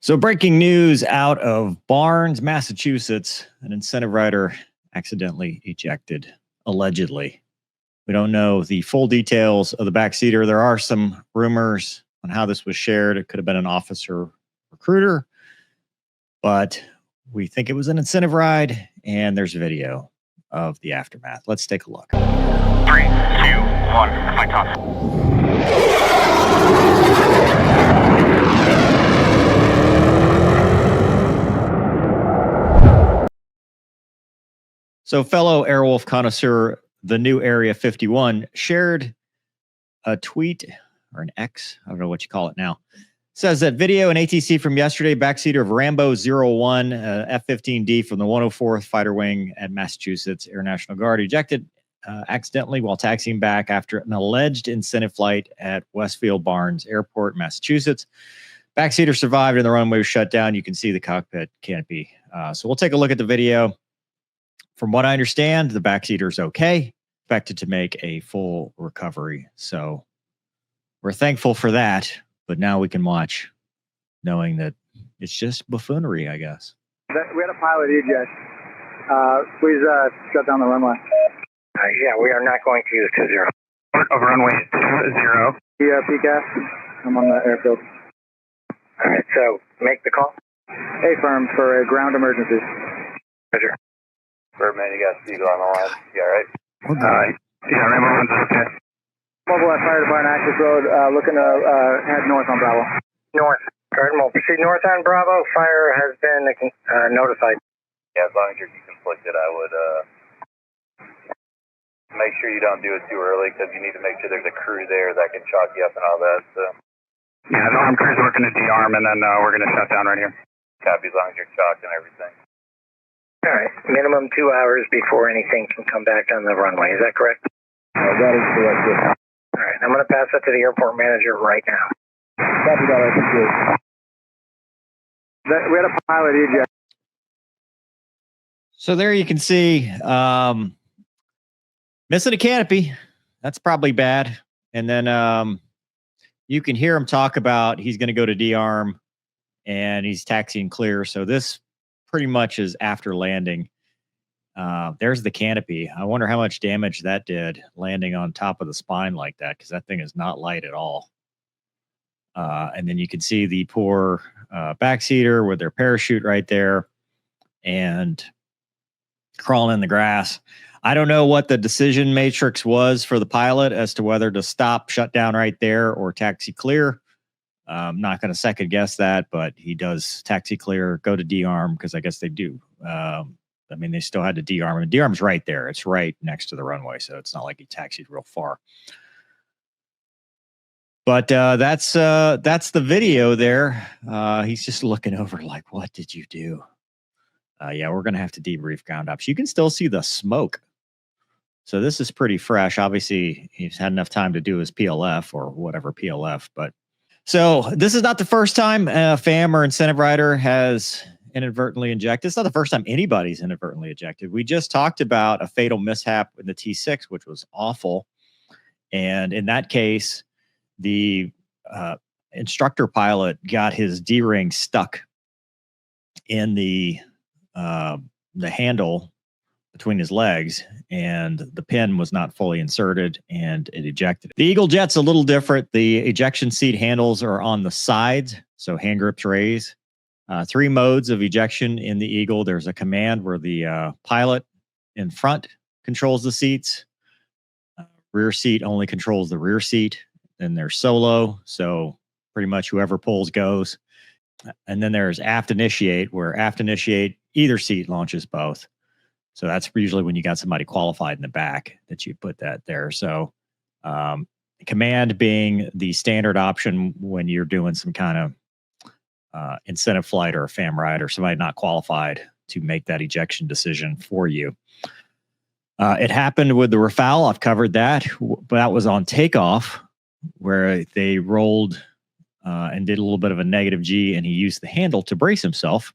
So breaking news out of Barnes, Massachusetts, an incentive rider accidentally ejected, allegedly. We don't know the full details of the backseater. There are some rumors on how this was shared. It could have been an officer recruiter, but we think it was an incentive ride, and there's a video of the aftermath. Let's take a look. 3, 2, 1, flight off. So fellow Airwolf connoisseur, the new Area 51, shared a tweet or an X, I don't know what you call it now. Says that video and ATC from yesterday, backseater of Rambo 01, F-15D from the 104th Fighter Wing at Massachusetts Air National Guard, ejected accidentally while taxiing back after an alleged incentive flight at Westfield Barnes Airport, Massachusetts. Backseater survived and the runway was shut down. You can see the cockpit canopy. So we'll take a look at the video. From what I understand, the backseater is okay, expected to make a full recovery. So we're thankful for that, but now we can watch knowing that it's just buffoonery, I guess. We had a pilot eject. Please shut down the runway. Yeah, we are not going to use 20. Over runway 20. PCAS. I'm on the airfield. All right, so make the call. A-firm for a ground emergency. Roger. Birdman, you got Siegel on the line. You all right? Yeah, Rambo 1's okay. Mobile at Fire Department Access Road, looking to head north on Bravo. North. Cardinal, proceed north on Bravo. Fire has been notified. Yeah, as long as you're conflicted, I would make sure you don't do it too early because you need to make sure there's a crew there that can chalk you up and all that. So. Yeah, the armed crew's working to de-arm, and then we're going to shut down right here. Copy, as long as you're chalked and everything. All right, minimum 2 hours before anything can come back on the runway. Is that correct? That is correct, yes. All right, I'm going to pass that to the airport manager right now. Copy that, I appreciate it. We had a pilot eject. So there you can see missing a canopy. That's probably bad. And then you can hear him talk about he's going to go to de-arm and he's taxiing clear. So this pretty much is after landing. There's the canopy. I wonder how much damage that did landing on top of the spine like that, because that thing is not light at all. And then you can see the poor backseater with their parachute right there and crawling in the grass. I don't know what the decision matrix was for the pilot as to whether to stop, shut down right there, or taxi clear. I'm not going to second guess that, but he does taxi clear, go to de-arm, because I guess they do. I mean, they still had to de-arm, and de-arm's right there. It's right next to the runway, so it's not like he taxied real far. But that's the video there. He's just looking over like, what did you do? Yeah, we're going to have to debrief ground ops. You can still see the smoke. So this is pretty fresh. Obviously, he's had enough time to do his PLF or whatever PLF, but so this is not the first time a FAM or incentive rider has inadvertently ejected. It's not the first time anybody's inadvertently ejected. We just talked about a fatal mishap in the T6, which was awful. And in that case, the instructor pilot got his D-ring stuck in the handle between his legs, and the pin was not fully inserted, and it ejected. The Eagle Jet's a little different. The ejection seat handles are on the sides, so hand grips raise. 3 modes of ejection in the Eagle. There's a command where the pilot in front controls the seats. Rear seat only controls the rear seat. Then there's solo, so pretty much whoever pulls goes. And then there's aft initiate, where aft initiate, either seat launches both. So that's usually when you got somebody qualified in the back that you put that there. So command being the standard option when you're doing some kind of incentive flight or a FAM ride or somebody not qualified to make that ejection decision for you. It happened with the Rafale. I've covered that, but that was on takeoff where they rolled and did a little bit of a negative G, and he used the handle to brace himself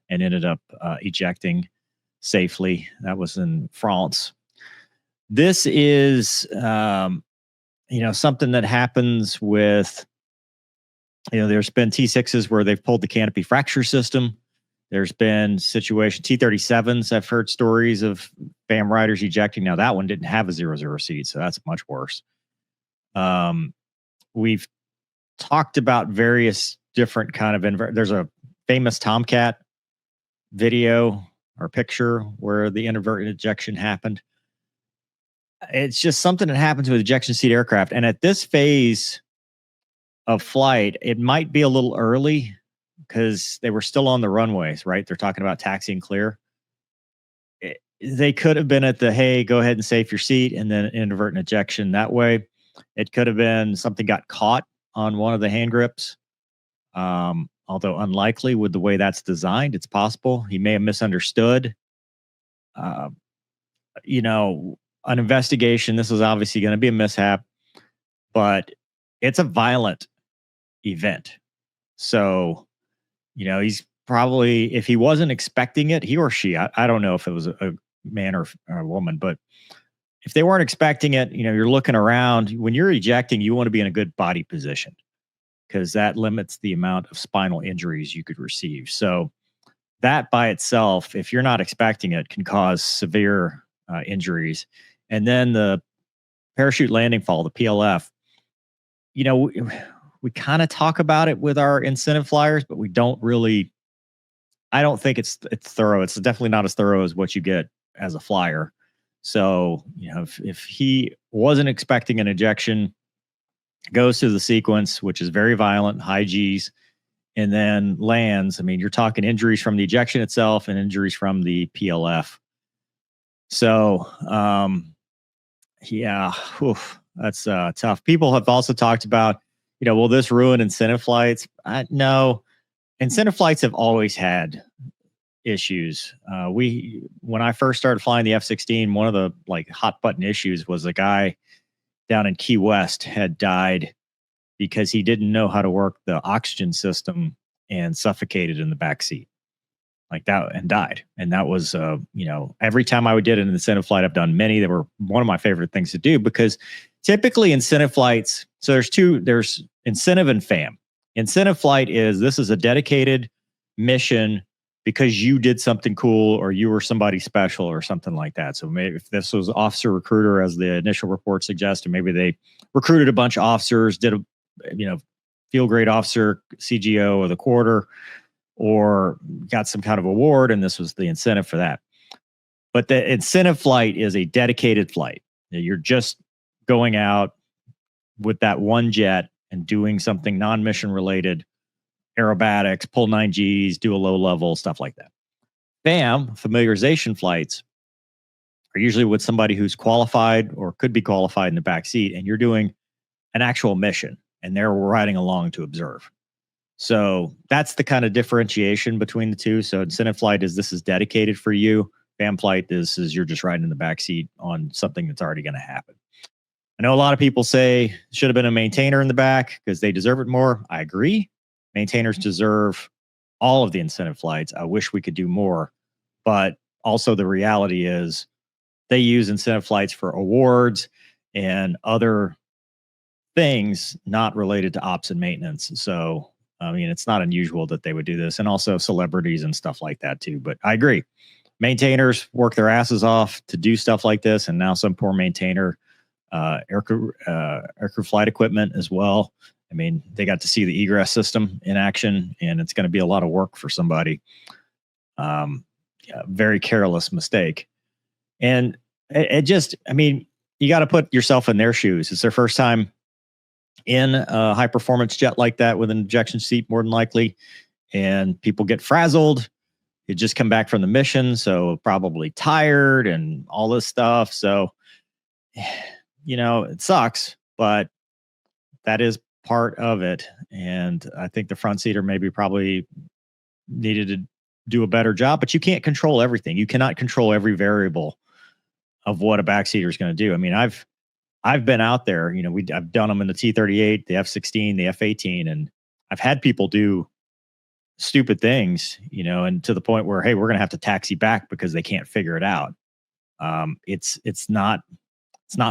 and ended up ejecting safely. That was in France. This is, something that happens with There's been T6s where they've pulled the canopy fracture system. There's been T-37s. I've heard stories of FAM riders ejecting. Now that one didn't have a 0-0 seat, so that's much worse. We've talked about various different kind of there's a famous Tomcat video or picture where the inadvertent ejection happened. It's just something that happens with ejection seat aircraft. And at this phase of flight, it might be a little early because they were still on the runways, right? They're talking about taxiing clear. They could have been at the, hey, go ahead and safe your seat, and then inadvertent ejection that way. It could have been something got caught on one of the hand grips. Although unlikely with the way that's designed, it's possible. He may have misunderstood. An investigation, this is obviously going to be a mishap, but it's a violent event. So, he's probably, if he wasn't expecting it, he or she, I don't know if it was a man or a woman, but if they weren't expecting it, you're looking around. When you're ejecting, you want to be in a good body position because that limits the amount of spinal injuries you could receive. So that by itself, if you're not expecting it, can cause severe injuries. And then the parachute landing fall, the PLF, we kind of talk about it with our incentive flyers, but we don't really, I don't think it's thorough. It's definitely not as thorough as what you get as a flyer. So, if he wasn't expecting an ejection, goes through the sequence, which is very violent, high Gs, and then lands, you're talking injuries from the ejection itself and injuries from the PLF. So, that's tough. People have also talked about, will this ruin incentive flights? No, incentive flights have always had issues. When I first started flying the F-16, one of the hot button issues was a guy down in Key West had died because he didn't know how to work the oxygen system and suffocated in the back seat like that and died. And that was, every time I did an incentive flight, I've done many. They were one of my favorite things to do because typically incentive flights, so there's incentive and FAM. Incentive flight this is a dedicated mission because you did something cool or you were somebody special or something like that. So maybe if this was officer recruiter, as the initial report suggested, maybe they recruited a bunch of officers, did a, field grade officer, CGO of the quarter, or got some kind of award, and this was the incentive for that. But the incentive flight is a dedicated flight. You're just going out with that one jet and doing something non-mission related, aerobatics, pull 9Gs, do a low level, stuff like that. FAM, familiarization flights, are usually with somebody who's qualified or could be qualified in the back seat, and you're doing an actual mission, and they're riding along to observe. So that's the kind of differentiation between the two. So incentive flight this is dedicated for you. FAM flight is you're just riding in the back seat on something that's already going to happen. I know a lot of people say should have been a maintainer in the back because they deserve it more. I agree. Maintainers deserve all of the incentive flights. I wish we could do more, but also the reality is they use incentive flights for awards and other things not related to ops and maintenance. So, it's not unusual that they would do this, and also celebrities and stuff like that too. But I agree. Maintainers work their asses off to do stuff like this. And now some poor maintainer, aircrew flight equipment as well. They got to see the egress system in action, and it's going to be a lot of work for somebody. Very careless mistake. And it just, you got to put yourself in their shoes. It's their first time in a high performance jet like that with an ejection seat, more than likely. And people get frazzled. You just come back from the mission, so probably tired and all this stuff. So, it sucks, but that is part of it. And I think the front seater probably needed to do a better job, but you can't control everything. You cannot control every variable of what a backseater is going to do. I've been out there, I've done them in the T-38, the F-16, the F-18, and I've had people do stupid things, and to the point where, hey, we're going to have to taxi back because they can't figure it out. It's not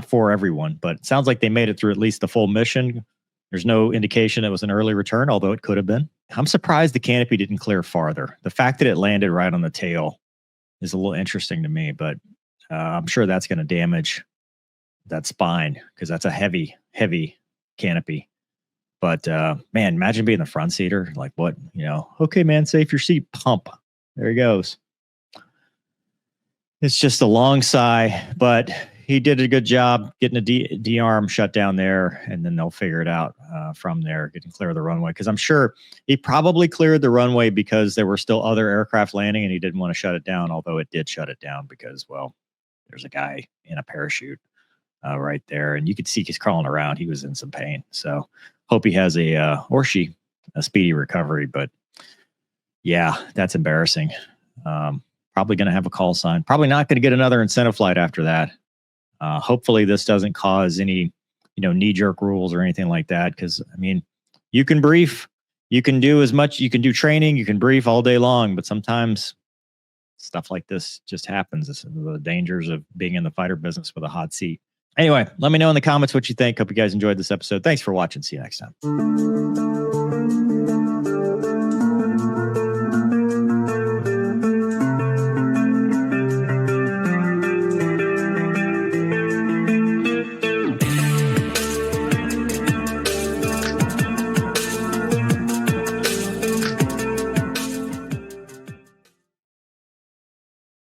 for everyone, but it sounds like they made it through at least the full mission There's no indication it was an early return, although it could have been. I'm surprised the canopy didn't clear farther. The fact that it landed right on the tail is a little interesting to me, but I'm sure that's going to damage that spine because that's a heavy, heavy canopy. But man, imagine being the front seater. Like what, okay, man, safe your seat, pump. There he goes. It's just a long sigh, but he did a good job getting a D-arm shut down there, and then they'll figure it out from there, getting clear of the runway. Because I'm sure he probably cleared the runway because there were still other aircraft landing, and he didn't want to shut it down, although it did shut it down because, well, there's a guy in a parachute right there, and you could see he's crawling around. He was in some pain. So hope he has a speedy recovery. But yeah, that's embarrassing. Probably going to have a call sign. Probably not going to get another incentive flight after that. Hopefully this doesn't cause any, knee-jerk rules or anything like that. Because, I mean, you can brief. You can do as much. You can do training. You can brief all day long. But sometimes stuff like this just happens. It's the dangers of being in the fighter business with a hot seat. Anyway, let me know in the comments what you think. Hope you guys enjoyed this episode. Thanks for watching. See you next time.